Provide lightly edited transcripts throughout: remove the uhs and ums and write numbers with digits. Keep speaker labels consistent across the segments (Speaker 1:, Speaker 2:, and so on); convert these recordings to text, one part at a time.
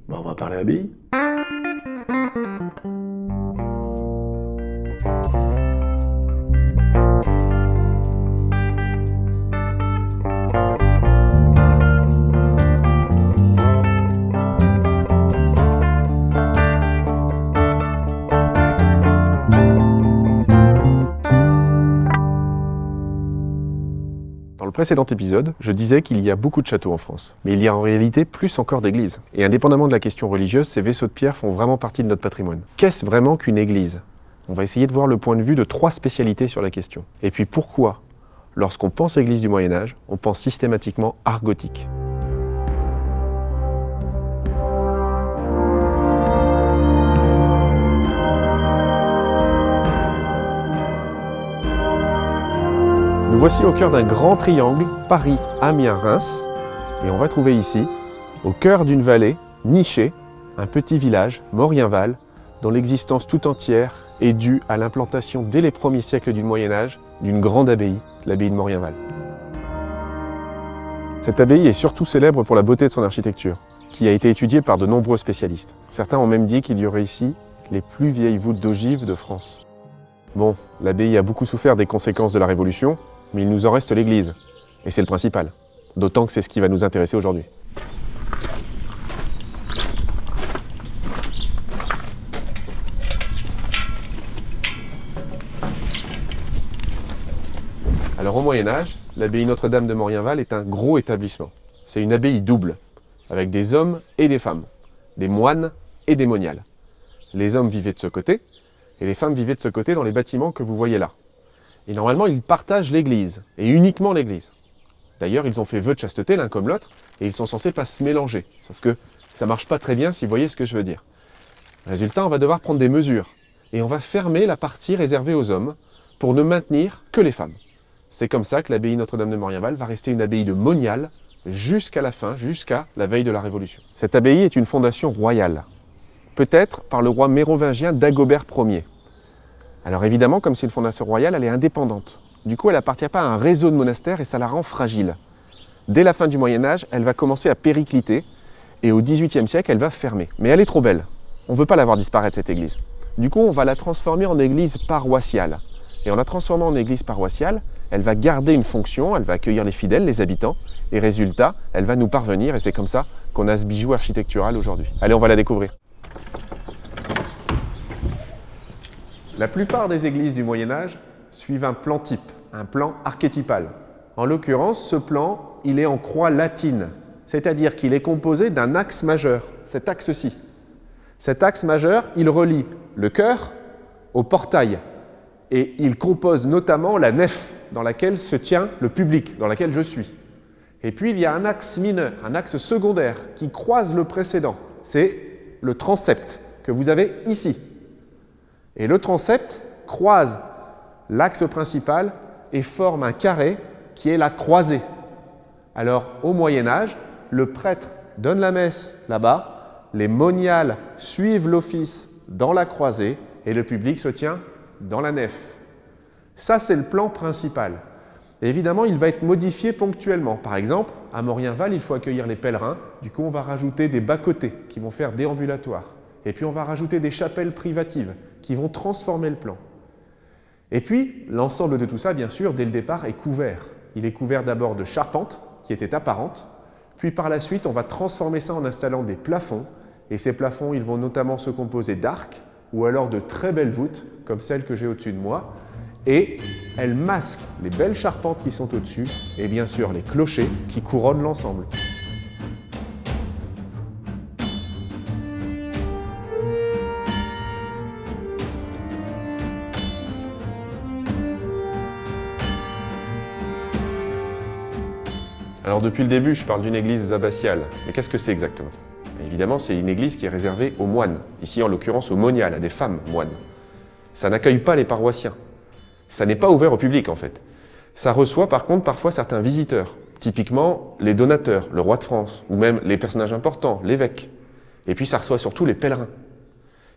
Speaker 1: Bah, on va parler abbaye. Dans le précédent épisode, je disais qu'il y a beaucoup de châteaux en France, mais il y a en réalité plus encore d'églises. Et indépendamment de la question religieuse, ces vaisseaux de pierre font vraiment partie de notre patrimoine. Qu'est-ce vraiment qu'une église? On va essayer de voir le point de vue de 3 spécialités sur la question. Et puis pourquoi, lorsqu'on pense église du Moyen-Âge, on pense systématiquement art gothique? Nous voici au cœur d'un grand triangle, Paris, Amiens, Reims, et on va trouver ici, au cœur d'une vallée, nichée, un petit village, Morienval, dont l'existence tout entière est due à l'implantation dès les premiers siècles du Moyen-Âge d'une grande abbaye, l'abbaye de Morienval. Cette abbaye est surtout célèbre pour la beauté de son architecture, qui a été étudiée par de nombreux spécialistes. Certains ont même dit qu'il y aurait ici les plus vieilles voûtes d'ogives de France. Bon, l'abbaye a beaucoup souffert des conséquences de la Révolution, mais il nous en reste l'église, et c'est le principal. D'autant que c'est ce qui va nous intéresser aujourd'hui. Alors au Moyen-Âge, l'abbaye Notre-Dame de Morienval est un gros établissement. C'est une abbaye double, avec des hommes et des femmes, des moines et des moniales. Les hommes vivaient de ce côté, et les femmes vivaient de ce côté dans les bâtiments que vous voyez là. Et normalement, ils partagent l'église, et uniquement l'église. D'ailleurs, ils ont fait vœu de chasteté l'un comme l'autre, et ils sont censés pas se mélanger. Sauf que ça marche pas très bien si vous voyez ce que je veux dire. Résultat, on va devoir prendre des mesures, et on va fermer la partie réservée aux hommes, pour ne maintenir que les femmes. C'est comme ça que l'abbaye Notre-Dame de Morienval va rester une abbaye de moniales jusqu'à la fin, jusqu'à la veille de la Révolution. Cette abbaye est une fondation royale, peut-être par le roi mérovingien Dagobert Ier. Alors évidemment, comme c'est une fondation royale, elle est indépendante. Du coup, elle n'appartient pas à un réseau de monastères et ça la rend fragile. Dès la fin du Moyen-Âge, elle va commencer à péricliter et au XVIIIe siècle, elle va fermer. Mais elle est trop belle. On ne veut pas la voir disparaître, cette église. Du coup, on va la transformer en église paroissiale. Et en la transformant en église paroissiale, elle va garder une fonction, elle va accueillir les fidèles, les habitants, et résultat, elle va nous parvenir, et c'est comme ça qu'on a ce bijou architectural aujourd'hui. Allez, on va la découvrir. La plupart des églises du Moyen-Âge suivent un plan type, un plan archétypal. En l'occurrence, ce plan, il est en croix latine, c'est-à-dire qu'il est composé d'un axe majeur, cet axe-ci. Cet axe majeur, il relie le chœur au portail et il compose notamment la nef dans laquelle se tient le public, dans laquelle je suis. Et puis il y a un axe mineur, un axe secondaire qui croise le précédent, c'est le transept que vous avez ici. Et le transept croise l'axe principal et forme un carré qui est la croisée. Alors, au Moyen-Âge, le prêtre donne la messe là-bas, les moniales suivent l'office dans la croisée et le public se tient dans la nef. Ça, c'est le plan principal. Et évidemment, il va être modifié ponctuellement. Par exemple, à Morienval, il faut accueillir les pèlerins. Du coup, on va rajouter des bas-côtés qui vont faire déambulatoire. Et puis, on va rajouter des chapelles privatives qui vont transformer le plan. Et puis, l'ensemble de tout ça, bien sûr, dès le départ, est couvert. Il est couvert d'abord de charpentes, qui étaient apparentes, puis par la suite, on va transformer ça en installant des plafonds, et ces plafonds, ils vont notamment se composer d'arcs, ou alors de très belles voûtes, comme celle que j'ai au-dessus de moi, et elles masquent les belles charpentes qui sont au-dessus, et bien sûr les clochers qui couronnent l'ensemble. Alors depuis le début, je parle d'une église abbatiale. Mais qu'est-ce que c'est exactement? Évidemment, c'est une église qui est réservée aux moines. Ici, en l'occurrence, aux moniales, à des femmes moines. Ça n'accueille pas les paroissiens. Ça n'est pas ouvert au public, en fait. Ça reçoit, par contre, parfois certains visiteurs. Typiquement, les donateurs, le roi de France, ou même les personnages importants, l'évêque. Et puis, ça reçoit surtout les pèlerins.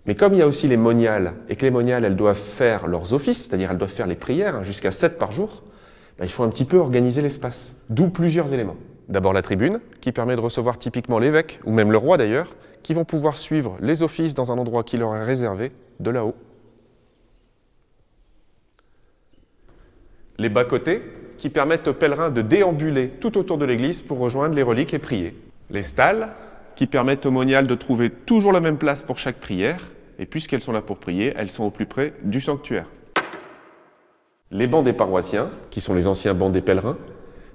Speaker 1: Mais comme il y a aussi les moniales, et que les moniales, elles doivent faire leurs offices, c'est-à-dire elles doivent faire les prières, jusqu'à 7 par jour, il faut un petit peu organiser l'espace, d'où plusieurs éléments. D'abord la tribune, qui permet de recevoir typiquement l'évêque, ou même le roi d'ailleurs, qui vont pouvoir suivre les offices dans un endroit qui leur est réservé de là-haut. Les bas-côtés qui permettent aux pèlerins de déambuler tout autour de l'église pour rejoindre les reliques et prier. Les stalles qui permettent aux moniales de trouver toujours la même place pour chaque prière, et puisqu'elles sont là pour prier, elles sont au plus près du sanctuaire. Les bancs des paroissiens, qui sont les anciens bancs des pèlerins,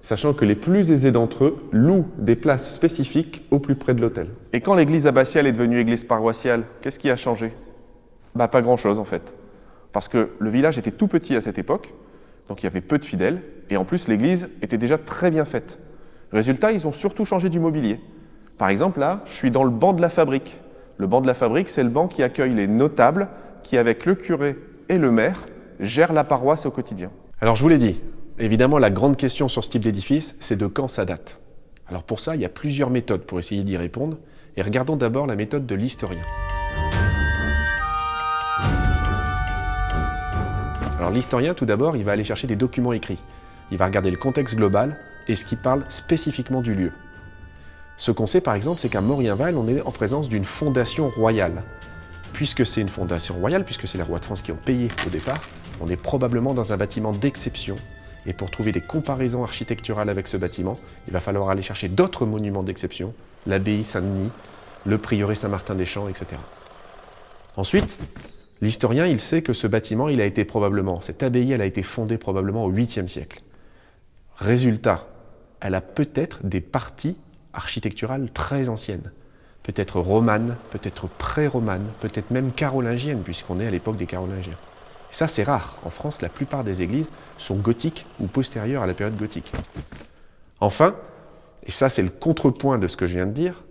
Speaker 1: sachant que les plus aisés d'entre eux louent des places spécifiques au plus près de l'autel. Et quand l'église abbatiale est devenue église paroissiale, qu'est-ce qui a changé? Pas grand-chose en fait. Parce que le village était tout petit à cette époque, donc il y avait peu de fidèles, et en plus l'église était déjà très bien faite. Résultat, ils ont surtout changé du mobilier. Par exemple, là, je suis dans le banc de la fabrique. Le banc de la fabrique, c'est le banc qui accueille les notables qui, avec le curé et le maire, gèrent la paroisse au quotidien. Alors je vous l'ai dit, évidemment la grande question sur ce type d'édifice, c'est de quand ça date. Alors pour ça, il y a plusieurs méthodes pour essayer d'y répondre, et regardons d'abord la méthode de l'historien. Alors l'historien, tout d'abord, il va aller chercher des documents écrits. Il va regarder le contexte global et ce qui parle spécifiquement du lieu. Ce qu'on sait par exemple, c'est qu'à Morienval, on est en présence d'une fondation royale. Puisque c'est une fondation royale, puisque c'est les rois de France qui ont payé au départ, on est probablement dans un bâtiment d'exception. Et pour trouver des comparaisons architecturales avec ce bâtiment, il va falloir aller chercher d'autres monuments d'exception, l'abbaye Saint-Denis, le prieuré Saint-Martin-des-Champs, etc. Ensuite, l'historien, il sait que ce bâtiment, cette abbaye, elle a été fondée probablement au 8e siècle. Résultat, elle a peut-être des parties architecturales très anciennes. Peut-être romanes, peut-être pré-romanes, peut-être même carolingiennes, puisqu'on est à l'époque des carolingiens. Et ça, c'est rare. En France, la plupart des églises sont gothiques ou postérieures à la période gothique. Enfin, et ça c'est le contrepoint de ce que je viens de dire,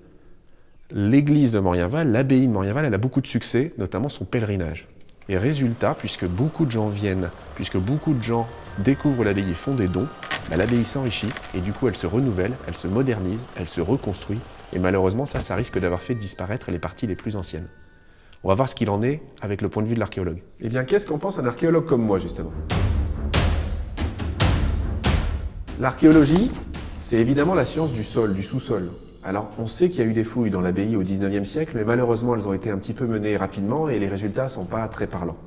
Speaker 1: l'église de Morienval, l'abbaye de Morienval, elle a beaucoup de succès, notamment son pèlerinage. Et résultat, puisque beaucoup de gens viennent, puisque beaucoup de gens découvrent l'abbaye et font des dons, l'abbaye s'enrichit et du coup elle se renouvelle, elle se modernise, elle se reconstruit. Et malheureusement, ça risque d'avoir fait disparaître les parties les plus anciennes. On va voir ce qu'il en est avec le point de vue de l'archéologue. Eh bien, qu'est-ce qu'en pense un archéologue comme moi, justement? L'archéologie, c'est évidemment la science du sol, du sous-sol. Alors, on sait qu'il y a eu des fouilles dans l'abbaye au 19e siècle, mais malheureusement, elles ont été un petit peu menées rapidement et les résultats ne sont pas très parlants.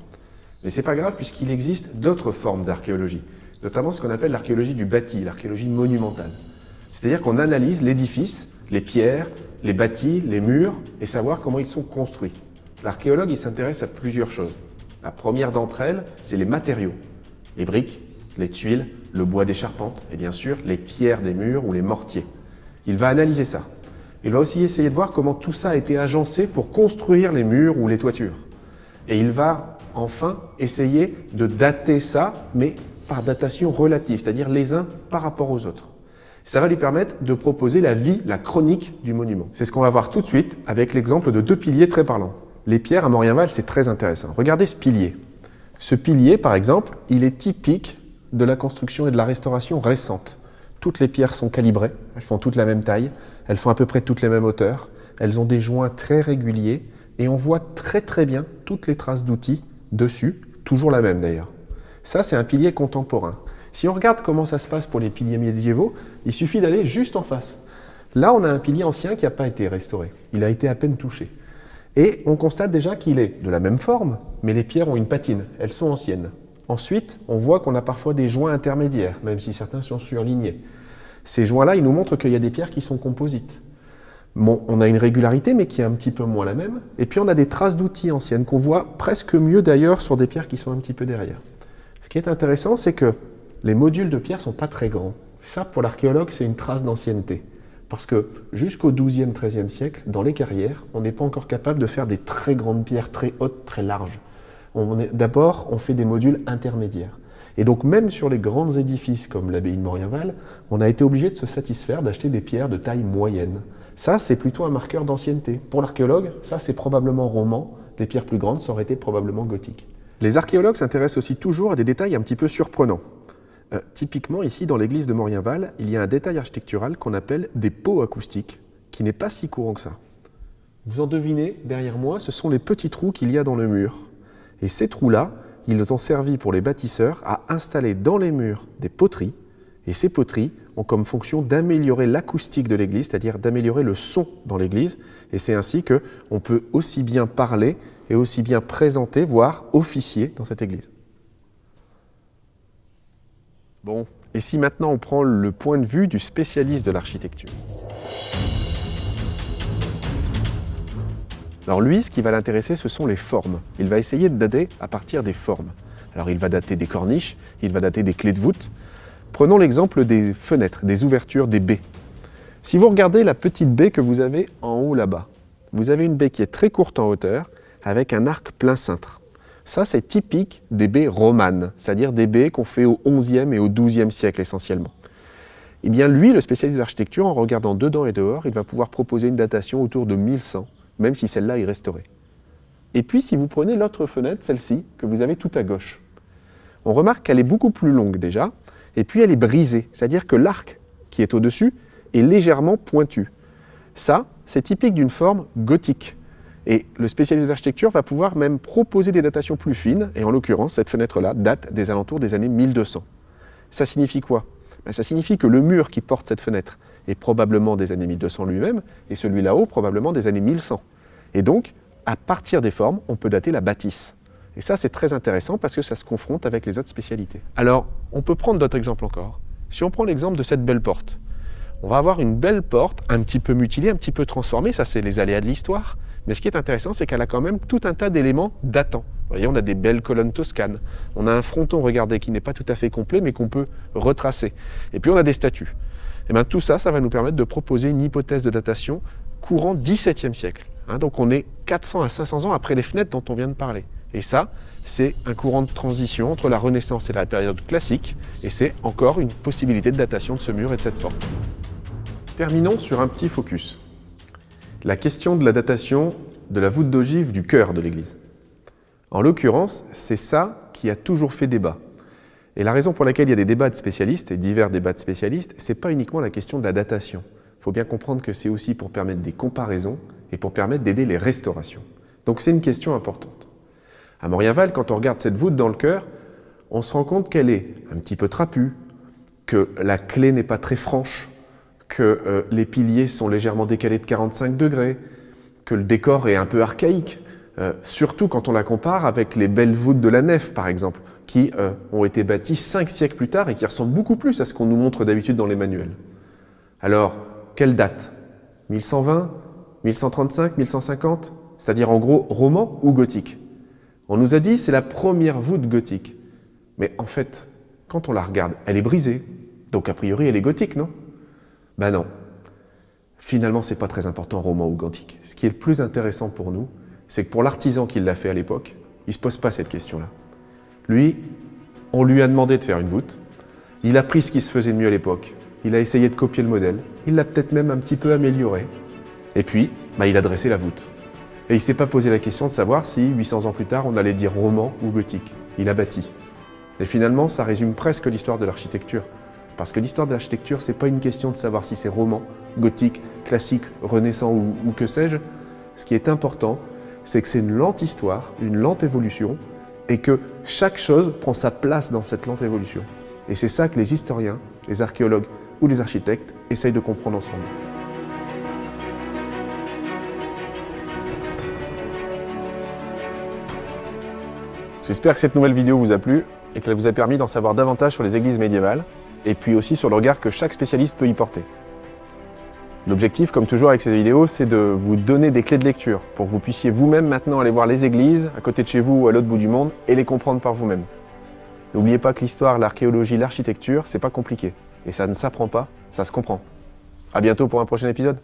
Speaker 1: Mais c'est pas grave puisqu'il existe d'autres formes d'archéologie, notamment ce qu'on appelle l'archéologie du bâti, l'archéologie monumentale. C'est-à-dire qu'on analyse l'édifice, les pierres, les bâtis, les murs, et savoir comment ils sont construits. L'archéologue, il s'intéresse à plusieurs choses. La première d'entre elles, c'est les matériaux. Les briques, les tuiles, le bois des charpentes, et bien sûr, les pierres des murs ou les mortiers. Il va analyser ça. Il va aussi essayer de voir comment tout ça a été agencé pour construire les murs ou les toitures. Et il va enfin essayer de dater ça, mais par datation relative, c'est-à-dire les uns par rapport aux autres. Ça va lui permettre de proposer la vie, la chronique du monument. C'est ce qu'on va voir tout de suite avec l'exemple de deux piliers très parlants. Les pierres à Morienval, c'est très intéressant. Regardez ce pilier. Ce pilier, par exemple, il est typique de la construction et de la restauration récente. Toutes les pierres sont calibrées, elles font toutes la même taille, elles font à peu près toutes les mêmes hauteurs, elles ont des joints très réguliers et on voit très bien toutes les traces d'outils dessus, toujours la même d'ailleurs. Ça, c'est un pilier contemporain. Si on regarde comment ça se passe pour les piliers médiévaux, il suffit d'aller juste en face. Là, on a un pilier ancien qui n'a pas été restauré. Il a été à peine touché. Et on constate déjà qu'il est de la même forme, mais les pierres ont une patine. Elles sont anciennes. Ensuite, on voit qu'on a parfois des joints intermédiaires, même si certains sont surlignés. Ces joints-là, ils nous montrent qu'il y a des pierres qui sont composites. Bon, on a une régularité, mais qui est un petit peu moins la même. Et puis, on a des traces d'outils anciennes qu'on voit presque mieux d'ailleurs sur des pierres qui sont un petit peu derrière. Ce qui est intéressant, c'est que les modules de pierre ne sont pas très grands. Ça, pour l'archéologue, c'est une trace d'ancienneté. Parce que jusqu'au XIIe, XIIIe siècle, dans les carrières, on n'est pas encore capable de faire des très grandes pierres, très hautes, très larges. D'abord, on fait des modules intermédiaires. Et donc, même sur les grands édifices comme l'abbaye de Morienval, on a été obligé de se satisfaire d'acheter des pierres de taille moyenne. Ça, c'est plutôt un marqueur d'ancienneté. Pour l'archéologue, ça, c'est probablement roman. Les pierres plus grandes, ça aurait été probablement gothique. Les archéologues s'intéressent aussi toujours à des détails un petit peu surprenants. Typiquement, ici, dans l'église de Morienval, il y a un détail architectural qu'on appelle des pots acoustiques, qui n'est pas si courant que ça. Vous en devinez, derrière moi, ce sont les petits trous qu'il y a dans le mur. Et ces trous-là, ils ont servi pour les bâtisseurs à installer dans les murs des poteries, et ces poteries ont comme fonction d'améliorer l'acoustique de l'église, c'est-à-dire d'améliorer le son dans l'église. Et c'est ainsi qu'on peut aussi bien parler et aussi bien présenter, voire officier dans cette église. Bon, et si maintenant on prend le point de vue du spécialiste de l'architecture? Alors lui, ce qui va l'intéresser, ce sont les formes. Il va essayer de dater à partir des formes. Alors il va dater des corniches, il va dater des clés de voûte. Prenons l'exemple des fenêtres, des ouvertures, des baies. Si vous regardez la petite baie que vous avez en haut là-bas, vous avez une baie qui est très courte en hauteur, avec un arc plein cintre. Ça, c'est typique des baies romanes, c'est-à-dire des baies qu'on fait au XIe et au XIIe siècle essentiellement. Eh bien lui, le spécialiste de l'architecture, en regardant dedans et dehors, il va pouvoir proposer une datation autour de 1100, même si celle-là est restaurée. Et puis, si vous prenez l'autre fenêtre, celle-ci, que vous avez tout à gauche, on remarque qu'elle est beaucoup plus longue déjà, et puis elle est brisée, c'est-à-dire que l'arc qui est au-dessus est légèrement pointu. Ça, c'est typique d'une forme gothique. Et le spécialiste de l'architecture va pouvoir même proposer des datations plus fines, et en l'occurrence, cette fenêtre-là date des alentours des années 1200. Ça signifie quoi? Ça signifie que le mur qui porte cette fenêtre est probablement des années 1200 lui-même, et celui là-haut probablement des années 1100. Et donc, à partir des formes, on peut dater la bâtisse. Et ça, c'est très intéressant parce que ça se confronte avec les autres spécialités. Alors, on peut prendre d'autres exemples encore. Si on prend l'exemple de cette belle porte, on va avoir une belle porte, un petit peu mutilée, un petit peu transformée, ça c'est les aléas de l'histoire. Mais ce qui est intéressant, c'est qu'elle a quand même tout un tas d'éléments datants. Vous voyez, on a des belles colonnes toscanes, on a un fronton, regardez, qui n'est pas tout à fait complet, mais qu'on peut retracer. Et puis on a des statues. Et bien tout ça, ça va nous permettre de proposer une hypothèse de datation courant XVIIe siècle. Donc on est 400 à 500 ans après les fenêtres dont on vient de parler. Et ça, c'est un courant de transition entre la Renaissance et la période classique, et c'est encore une possibilité de datation de ce mur et de cette porte. Terminons sur un petit focus. La question de la datation de la voûte d'ogive du chœur de l'église. En l'occurrence, c'est ça qui a toujours fait débat. Et la raison pour laquelle il y a des débats de spécialistes, et divers débats de spécialistes, c'est pas uniquement la question de la datation. Il faut bien comprendre que c'est aussi pour permettre des comparaisons et pour permettre d'aider les restaurations. Donc c'est une question importante. À Moriaval, quand on regarde cette voûte dans le chœur, on se rend compte qu'elle est un petit peu trapue, que la clé n'est pas très franche, que les piliers sont légèrement décalés de 45 degrés, que le décor est un peu archaïque, surtout quand on la compare avec les belles voûtes de la nef, par exemple, qui ont été bâties 5 siècles plus tard et qui ressemblent beaucoup plus à ce qu'on nous montre d'habitude dans les manuels. Alors, quelle date? 1120, 1135, 1150? C'est-à-dire en gros roman ou gothique? On nous a dit c'est la première voûte gothique. Mais en fait, quand on la regarde, elle est brisée. Donc a priori, elle est gothique, non? Ben non. Finalement, c'est pas très important, roman ou gothique. Ce qui est le plus intéressant pour nous, c'est que pour l'artisan qui l'a fait à l'époque, il ne se pose pas cette question-là. Lui, on lui a demandé de faire une voûte. Il a pris ce qui se faisait de mieux à l'époque. Il a essayé de copier le modèle. Il l'a peut-être même un petit peu amélioré. Et puis, il a dressé la voûte. Et il ne s'est pas posé la question de savoir si, 800 ans plus tard, on allait dire roman ou gothique. Il a bâti. Et finalement, ça résume presque l'histoire de l'architecture. Parce que l'histoire de l'architecture, ce n'est pas une question de savoir si c'est roman, gothique, classique, renaissant ou que sais-je. Ce qui est important, c'est que c'est une lente histoire, une lente évolution, et que chaque chose prend sa place dans cette lente évolution. Et c'est ça que les historiens, les archéologues ou les architectes essayent de comprendre ensemble. J'espère que cette nouvelle vidéo vous a plu et qu'elle vous a permis d'en savoir davantage sur les églises médiévales et puis aussi sur le regard que chaque spécialiste peut y porter. L'objectif, comme toujours avec ces vidéos, c'est de vous donner des clés de lecture pour que vous puissiez vous-même maintenant aller voir les églises à côté de chez vous ou à l'autre bout du monde et les comprendre par vous-même. N'oubliez pas que l'histoire, l'archéologie, l'architecture, c'est pas compliqué. Et ça ne s'apprend pas, ça se comprend. À bientôt pour un prochain épisode.